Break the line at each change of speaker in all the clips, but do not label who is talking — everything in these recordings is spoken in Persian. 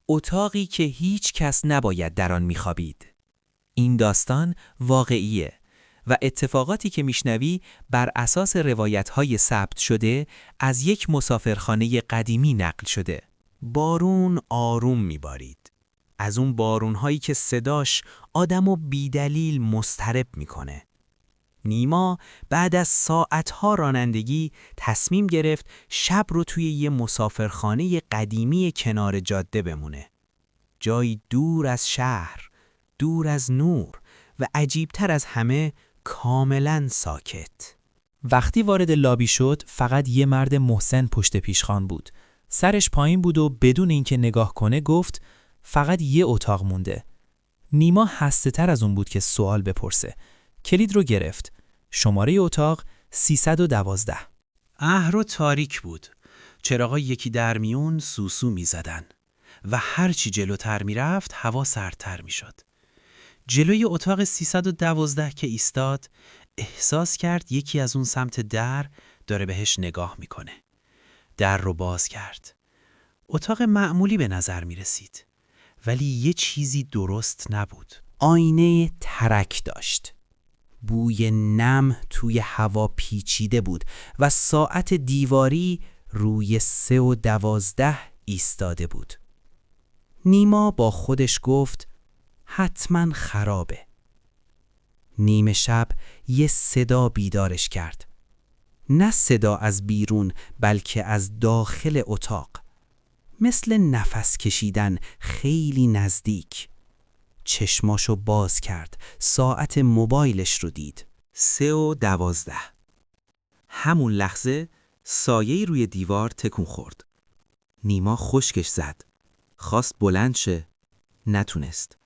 اتاقی که هیچ کس نباید در آن می‌خوابید. این داستان واقعیه و اتفاقاتی که میشنوی بر اساس روایت‌های ثبت شده از یک مسافرخانه قدیمی نقل شده.
بارون آروم میبارید. از اون بارون‌هایی که صداش آدمو بیدلیل مضطرب میکنه. نیما بعد از ساعتها رانندگی تصمیم گرفت شب رو توی یه مسافرخانه قدیمی کنار جاده بمونه. جایی دور از شهر، دور از نور و عجیبتر از همه کاملاً ساکت.
وقتی وارد لابی شد فقط یه مرد محسن پشت پیشخوان بود. سرش پایین بود و بدون اینکه نگاه کنه گفت فقط یه اتاق مونده. نیما هسته تر از اون بود که سوال بپرسه. کلید رو گرفت. شماره اتاق 312.
اهر و تاریک بود. چراغا یکی در میون سوسو می زدن و هرچی جلوتر می رفت هوا سردتر می شد. جلوی اتاق 312 که ایستاد احساس کرد یکی از اون سمت در داره بهش نگاه میکنه. در رو باز کرد. اتاق معمولی به نظر می رسید. ولی یه چیزی درست نبود. آینه ترک داشت. بوی نم توی هوا پیچیده بود و ساعت دیواری روی 3:12 ایستاده بود. نیما با خودش گفت حتما خرابه. نیمه شب یه صدا بیدارش کرد. نه صدا از بیرون بلکه از داخل اتاق. مثل نفس کشیدن خیلی نزدیک. چشماشو باز کرد. ساعت موبایلش رو دید. 3:12. همون لحظه سایه‌ای روی دیوار تکون خورد. نیما خشکش زد. خواست بلند شه. نتونست.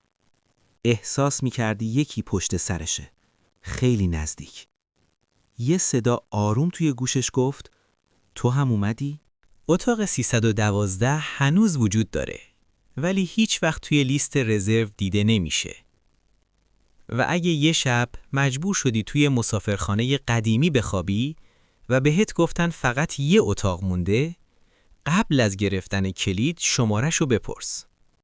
احساس می‌کردی یکی پشت سرشه. خیلی نزدیک. یه صدا آروم توی گوشش گفت تو هم اومدی؟
اتاق 312 هنوز وجود داره ولی هیچ وقت توی لیست رزرو دیده نمیشه. و اگه یه شب مجبور شدی توی مسافرخانه قدیمی بخوابی و بهت گفتن فقط یه اتاق مونده، قبل از گرفتن کلید شماره‌شو بپرس.